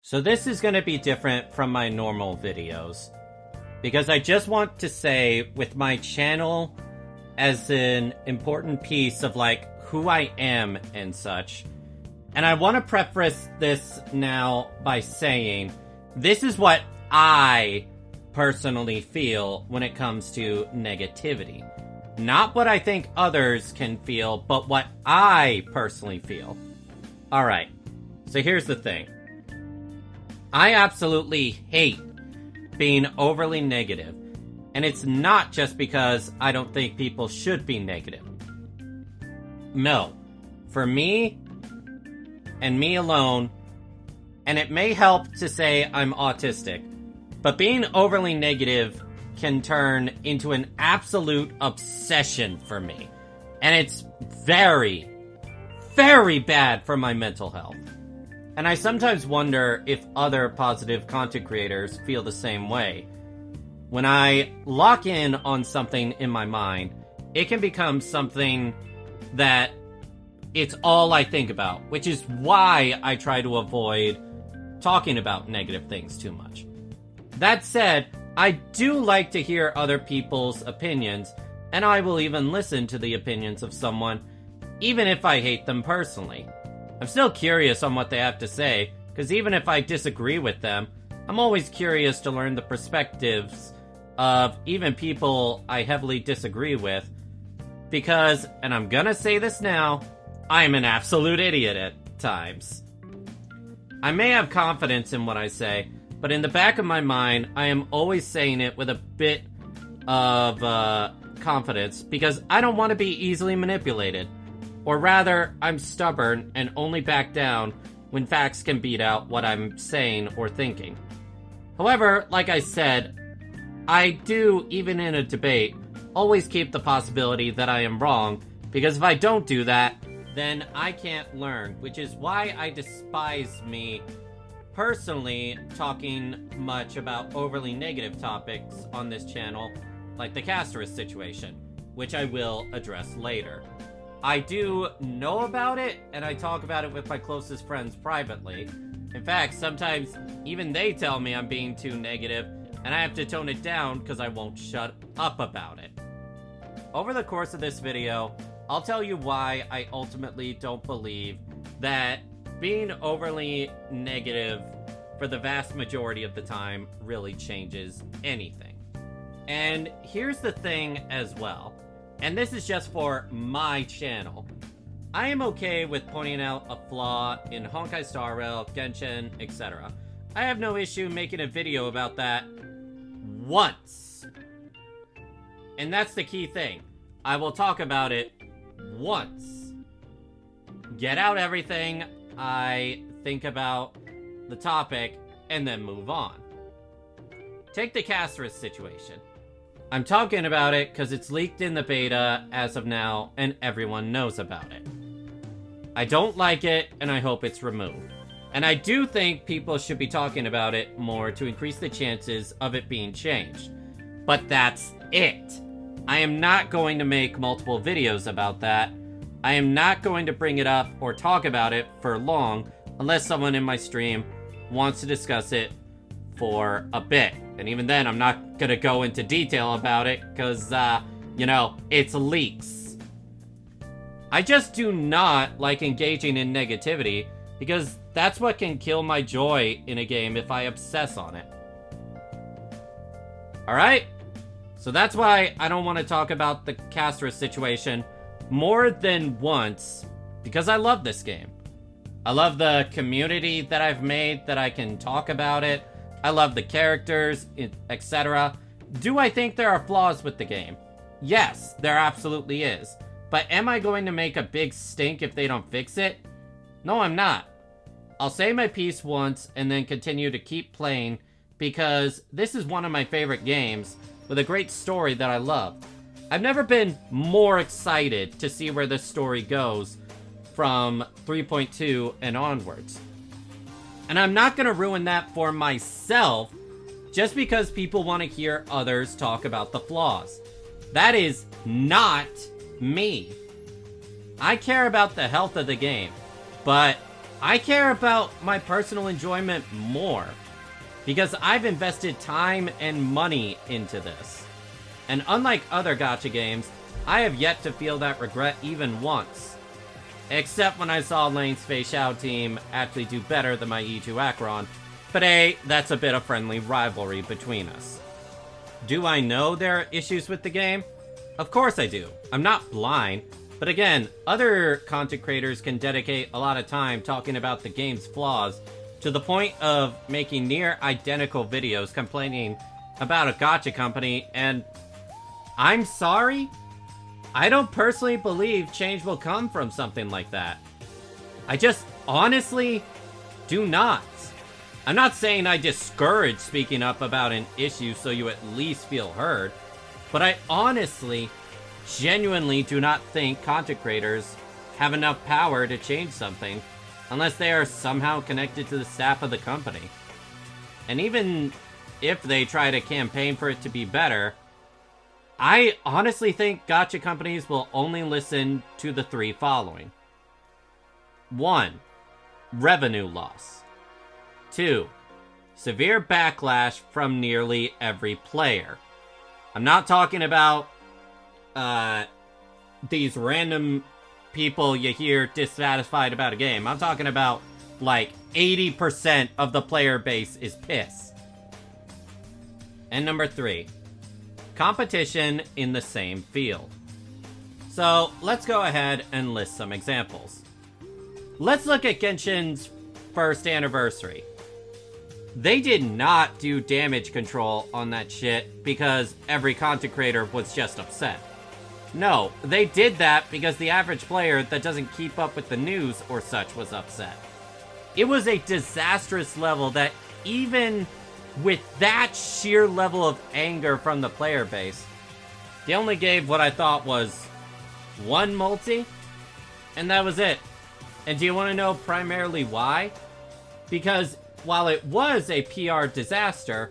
So this is going to be different from my normal videos, because I just want to say, with my channel as an important piece of like who I am and such, and I want to preface this now by saying, this is what I personally feel when it comes to negativity. Not what I think others can feel, but what I personally feel. Alright, so here's the thing. I absolutely hate being overly negative, and it's not just because I don't think people should be negative. No, for me, and me alone, and it may help to say I'm autistic, but being overly negative can turn into an absolute obsession for me, and it's very, very bad for my mental health. And I sometimes wonder if other positive content creators feel the same way. When I lock in on something in my mind, it can become something that it's all I think about, which is why I try to avoid talking about negative things too much. That said, I do like to hear other people's opinions, and I will even listen to the opinions of someone, even if I hate them personally. I'm still curious on what they have to say, because even if I disagree with them, I'm always curious to learn the perspectives of even people I heavily disagree with, because, and I'm gonna say this now, I'm an absolute idiot at times. I may have confidence in what I say, but in the back of my mind, I am always saying it with a bit of confidence, because I don't want to be easily manipulated. Or rather, I'm stubborn and only back down when facts can beat out what I'm saying or thinking. However, like I said, I do, even in a debate, always keep the possibility that I am wrong, because if I don't do that, then I can't learn, which is why I despise me personally talking much about overly negative topics on this channel, like the Castorus situation, which I will address later. I do know about it, and I talk about it with my closest friends privately. In fact, sometimes even they tell me I'm being too negative, and I have to tone it down because I won't shut up about it. Over the course of this video, I'll tell you why I ultimately don't believe that being overly negative for the vast majority of the time really changes anything. And here's the thing as well. And this is just for my channel. I am okay with pointing out a flaw in Honkai Star Rail, Genshin, etc. I have no issue making a video about that once. And that's the key thing. I will talk about it once. Get out everything I think about the topic, and then move on. Take the Castorus situation. I'm talking about it because it's leaked in the beta as of now, and everyone knows about it. I don't like it, and I hope it's removed. And I do think people should be talking about it more to increase the chances of it being changed. But that's it. I am not going to make multiple videos about that. I am not going to bring it up or talk about it for long, unless someone in my stream wants to discuss it for a bit. And even then, I'm not gonna go into detail about it, because, you know, it's leaks. I just do not like engaging in negativity, because that's what can kill my joy in a game if I obsess on it. Alright? So that's why I don't want to talk about the Castorus situation more than once, because I love this game. I love the community that I've made that I can talk about it. I love the characters, etc. Do I think there are flaws with the game? Yes, there absolutely is. But am I going to make a big stink if they don't fix it? No, I'm not. I'll say my piece once and then continue to keep playing, because this is one of my favorite games with a great story that I love. I've never been more excited to see where this story goes from 3.2 and onwards. And I'm not going to ruin that for myself just because people want to hear others talk about the flaws. That is not me. I care about the health of the game, but I care about my personal enjoyment more, because I've invested time and money into this. And unlike other gacha games, I have yet to feel that regret even once. Except when I saw Lane's Fei Xiao team actually do better than my E2 Acheron. But hey, that's a bit of friendly rivalry between us. Do I know there are issues with the game? Of course I do. I'm not blind. But again, other content creators can dedicate a lot of time talking about the game's flaws to the point of making near identical videos complaining about a gacha company, and I'm sorry? I don't personally believe change will come from something like that. I just honestly do not. I'm not saying I discourage speaking up about an issue so you at least feel heard, but I honestly, genuinely do not think content creators have enough power to change something unless they are somehow connected to the staff of the company. And even if they try to campaign for it to be better, I honestly think gacha companies will only listen to the three following. 1. Revenue loss. 2. Severe backlash from nearly every player. I'm not talking about these random people you hear dissatisfied about a game. I'm talking about like 80% of the player base is pissed. And number 3. Competition in the same field. So let's go ahead and list some examples. Let's look at Genshin's first anniversary. They did not do damage control on that shit because every content creator was just upset. No, they did that because the average player that doesn't keep up with the news or such was upset. It was a disastrous level that even with that sheer level of anger from the player base, they only gave what I thought was one multi, and that was it. And do you want to know primarily why? Because while it was a PR disaster,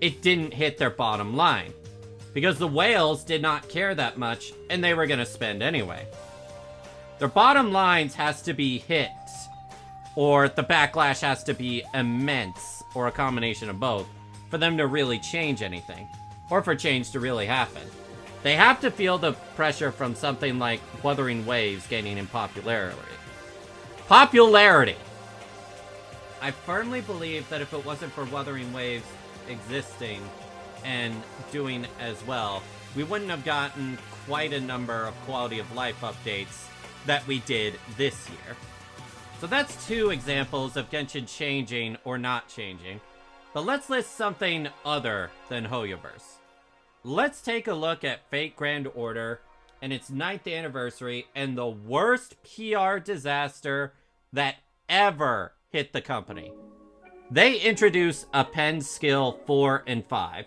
it didn't hit their bottom line. Because the whales did not care that much, and they were going to spend anyway. Their bottom lines has to be hit, or the backlash has to be immense, or a combination of both, for them to really change anything, or for change to really happen. They have to feel the pressure from something like Wuthering Waves gaining in popularity. Popularity! I firmly believe that if it wasn't for Wuthering Waves existing and doing as well, we wouldn't have gotten quite a number of quality of life updates that we did this year. So that's 2 examples of Genshin changing or not changing. But let's list something other than Hoyoverse. Let's take a look at Fate Grand Order and its 9th anniversary and the worst PR disaster that ever hit the company. They introduced Append Skill 4 and 5,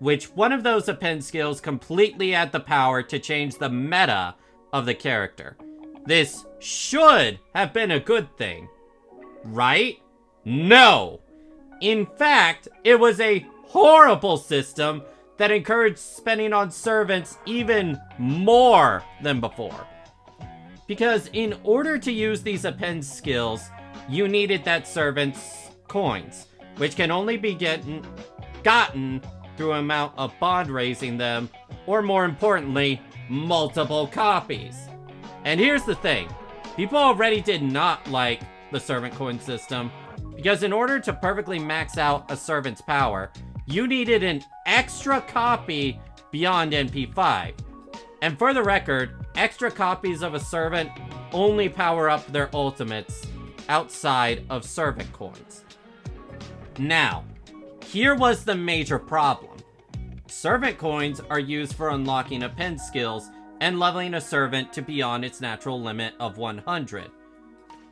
which one of those Append skills completely had the power to change the meta of the character. This should have been a good thing, right? No! In fact, it was a horrible system that encouraged spending on servants even more than before. Because in order to use these Append skills, you needed that servant's coins, which can only be gotten through amount of bond raising them, or more importantly, multiple copies. And here's the thing, people already did not like the servant coin system, because in order to perfectly max out a servant's power, you needed an extra copy beyond NP5. And for the record, extra copies of a servant only power up their ultimates outside of servant coins. Now, here was the major problem. Servant coins are used for unlocking Append skills and leveling a servant to beyond its natural limit of 100.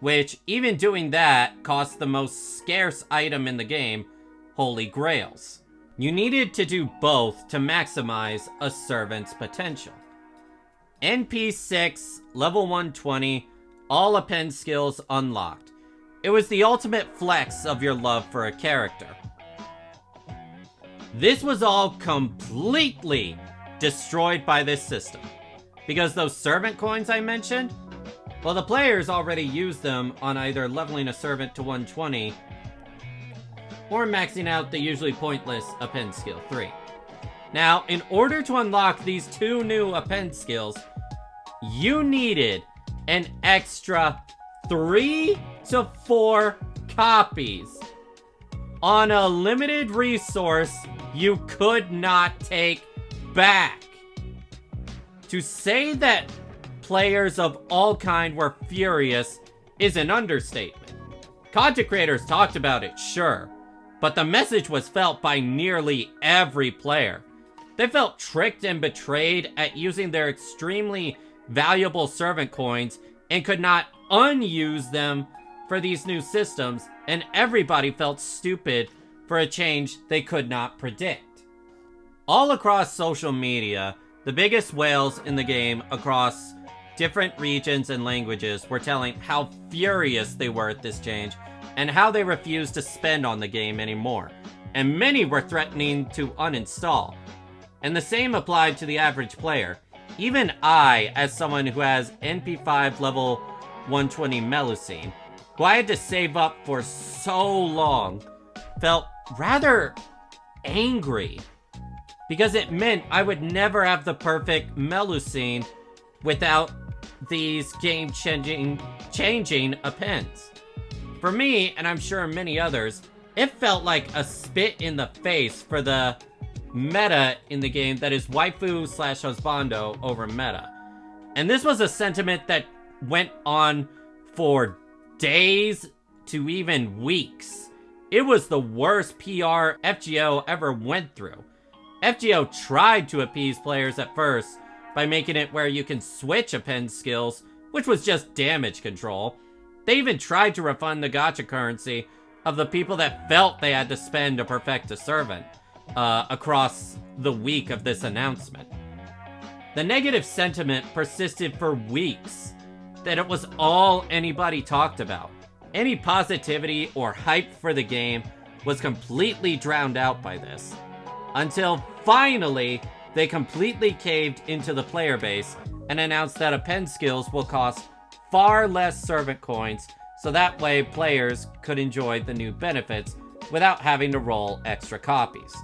Which, even doing that, costs the most scarce item in the game, Holy Grails. You needed to do both to maximize a servant's potential. NP6, level 120, all Append skills unlocked. It was the ultimate flex of your love for a character. This was all completely destroyed by this system. Because those servant coins I mentioned, Well, the players already use them on either leveling a servant to 120 or maxing out the usually pointless append skill 3. Now, in order to unlock these 2 new append skills, you needed an extra 3 to 4 copies on a limited resource you could not take back. To say that players of all kind were furious is an understatement. Content creators talked about it, sure, but the message was felt by nearly every player. They felt tricked and betrayed at using their extremely valuable servant coins and could not unuse them for these new systems, and everybody felt stupid for a change they could not predict. All across social media, the biggest whales in the game across different regions and languages were telling how furious they were at this change and how they refused to spend on the game anymore, and many were threatening to uninstall. And the same applied to the average player. Even I, as someone who has NP5 level 120 Melusine, who I had to save up for so long, felt rather angry, because it meant I would never have the perfect Melusine without these game-changing appends. For me, and I'm sure many others, it felt like a spit in the face for the meta in the game that is waifu slash husbando over meta. And this was a sentiment that went on for days to even weeks. It was the worst PR FGO ever went through. FGO tried to appease players at first by making it where you can switch append skills, which was just damage control. They even tried to refund the gacha currency of the people that felt they had to spend to perfect a servant across the week of this announcement. The negative sentiment persisted for weeks, that it was all anybody talked about. Any positivity or hype for the game was completely drowned out by this. Until finally, they completely caved into the player base and announced that append skills will cost far less servant coins, so that way players could enjoy the new benefits without having to roll extra copies.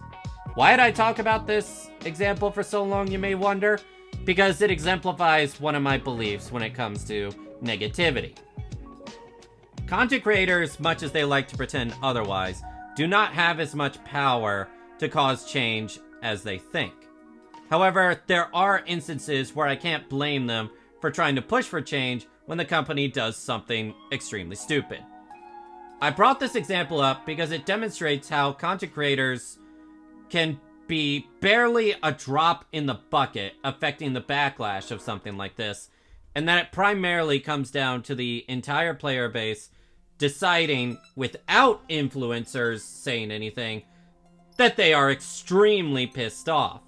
Why did I talk about this example for so long, you may wonder? Because it exemplifies one of my beliefs when it comes to negativity. Content creators, much as they like to pretend otherwise, do not have as much power to cause change as they think. However, there are instances where I can't blame them for trying to push for change when the company does something extremely stupid. I brought this example up because it demonstrates how content creators can be barely a drop in the bucket affecting the backlash of something like this, and that it primarily comes down to the entire player base deciding, without influencers saying anything, that they are extremely pissed off.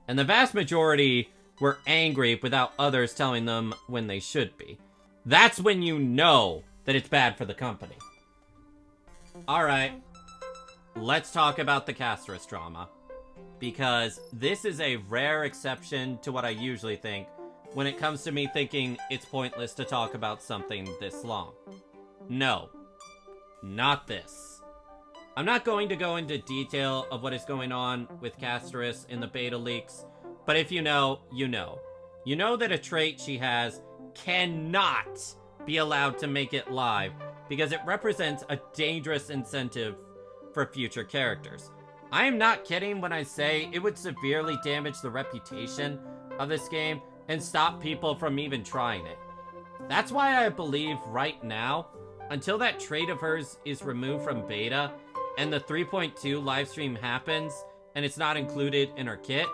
And the vast majority were angry without others telling them when they should be. That's when you know that it's bad for the company. Alright, let's talk about the Casterus drama, because this is a rare exception to what I usually think when it comes to me thinking it's pointless to talk about something this long. No, not this. I'm not going to go into detail of what is going on with Casterus in the beta leaks, but if you know, you know. You know that a trait she has cannot be allowed to make it live, because it represents a dangerous incentive for future characters. I am not kidding when I say it would severely damage the reputation of this game and stop people from even trying it. That's why I believe right now, until that trait of hers is removed from beta and the 3.2 livestream happens and it's not included in her kit,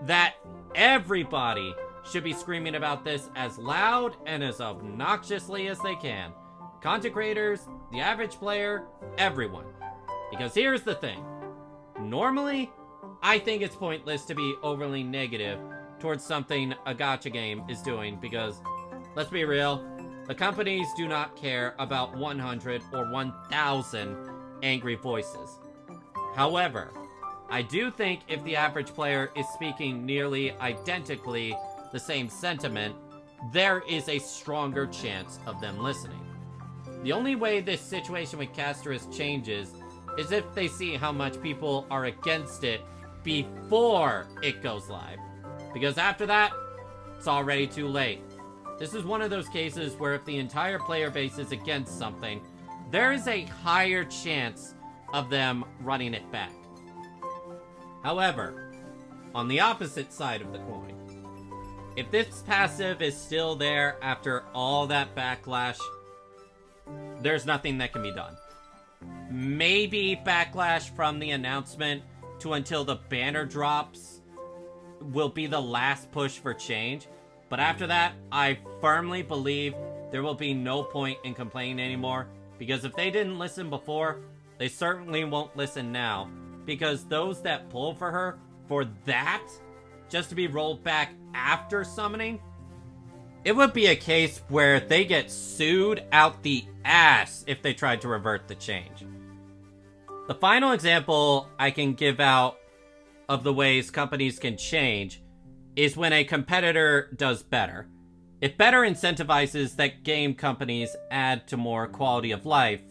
that everybody should be screaming about this as loud and as obnoxiously as they can. Content creators, the average player, everyone. Because here's the thing. Normally, I think it's pointless to be overly negative towards something a gacha game is doing because, let's be real, the companies do not care about 100 or 1,000 angry voices. However, I do think if the average player is speaking nearly identically the same sentiment, there is a stronger chance of them listening. The only way this situation with Casterus changes is if they see how much people are against it before it goes live. Because after that, it's already too late. This is one of those cases where if the entire player base is against something, there is a higher chance of them running it back. However, on the opposite side of the coin, if this passive is still there after all that backlash, there's nothing that can be done. Maybe backlash from the announcement to until the banner drops will be the last push for change. But after that, I firmly believe there will be no point in complaining anymore. Because if they didn't listen before, they certainly won't listen now. Because those that pull for her, for that, just to be rolled back after summoning, it would be a case where they get sued out the ass if they tried to revert the change. The final example I can give out of the ways companies can change is when a competitor does better. It better incentivizes that game companies add to more quality of life.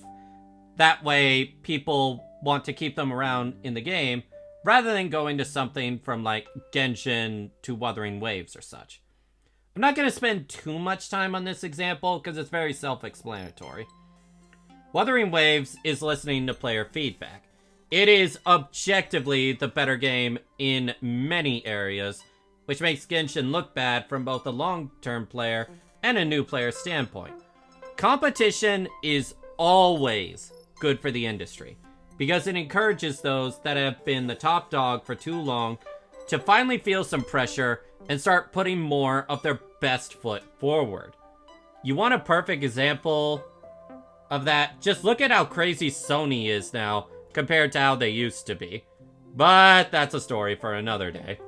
That way, people want to keep them around in the game, rather than going to something from like Genshin to Wuthering Waves or such. I'm not going to spend too much time on this example because it's very self-explanatory. Wuthering Waves is listening to player feedback. It is objectively the better game in many areas, which makes Genshin look bad from both a long-term player and a new player standpoint. Competition is always good for the industry, because it encourages those that have been the top dog for too long to finally feel some pressure and start putting more of their best foot forward. You want a perfect example of that? Just look at how crazy Sony is now compared to how they used to be. But that's a story for another day.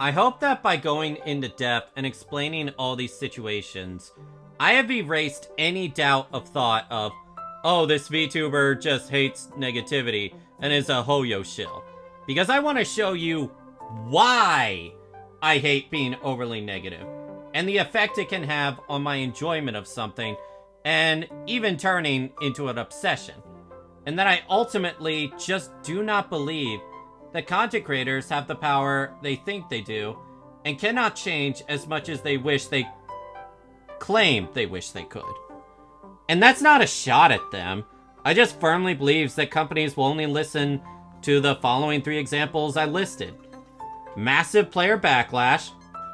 I hope that by going into depth and explaining all these situations, I have erased any doubt of thought of, oh, this VTuber just hates negativity and is a Hoyo shill. Because I want to show you why I hate being overly negative, and the effect it can have on my enjoyment of something, and even turning into an obsession. And that I ultimately just do not believe that content creators have the power they think they do, and cannot change as much as they wish they claim they wish they could. And that's not a shot at them. I just firmly believe that companies will only listen to the following 3 examples I listed: massive player backlash,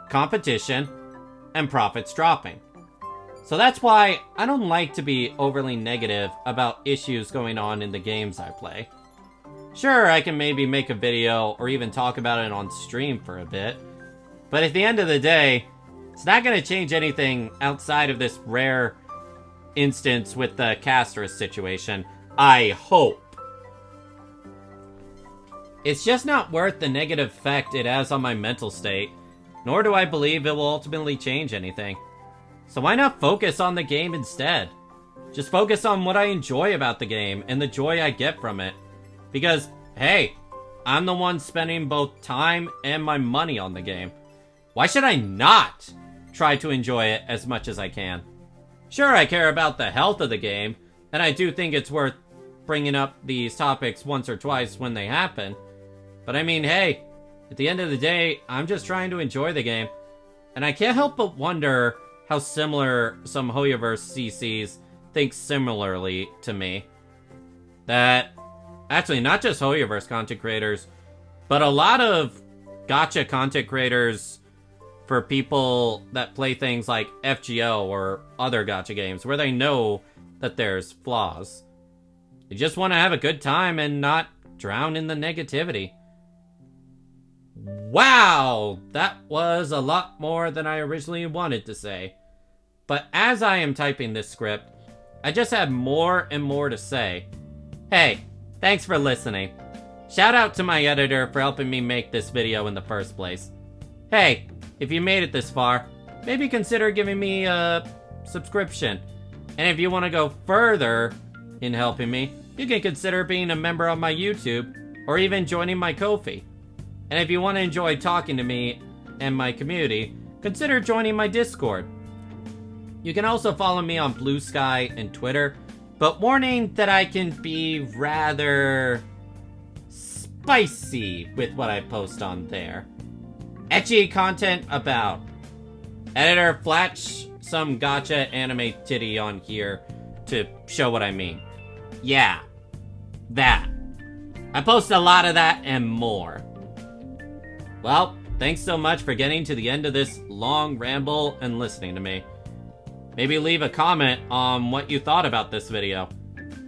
competition, and profits dropping. So that's why I don't like to be overly negative about issues going on in the games I play. Sure, I can maybe make a video or even talk about it on stream for a bit, but at the end of the day, it's not going to change anything outside of this rare instance with the Casterus situation, I hope. It's just not worth the negative effect it has on my mental state, nor do I believe it will ultimately change anything. So why not focus on the game instead? Just focus on what I enjoy about the game and the joy I get from it. Because, hey, I'm the one spending both time and my money on the game. Why should I not try to enjoy it as much as I can? Sure, I care about the health of the game, and I do think it's worth bringing up these topics once or twice when they happen. But I mean, hey, at the end of the day, I'm just trying to enjoy the game. And I can't help but wonder how similar some Hoyoverse CCs think similarly to me. That, actually, not just Hoyoverse content creators, but a lot of gacha content creators for people that play things like FGO or other gacha games where they know that there's flaws. They just want to have a good time and not drown in the negativity. Wow, that was a lot more than I originally wanted to say. But as I am typing this script, I just have more and more to say. Hey, thanks for listening. Shout out to my editor for helping me make this video in the first place. Hey, if you made it this far, maybe consider giving me a subscription. And if you want to go further in helping me, you can consider being a member of my YouTube or even joining my Ko-fi. And if you want to enjoy talking to me and my community, consider joining my Discord. You can also follow me on Blue Sky and Twitter, but warning that I can be rather spicy with what I post on there. Ecchi content about. Editor, flash some gacha anime titty on here to show what I mean. Yeah, that. I post a lot of that and more. Well, thanks so much for getting to the end of this long ramble and listening to me. Maybe leave a comment on what you thought about this video.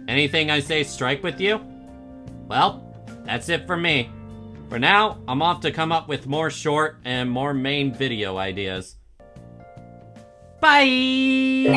Anything I say strike with you? Well, that's it for me. For now, I'm off to come up with more short and more main video ideas. Bye!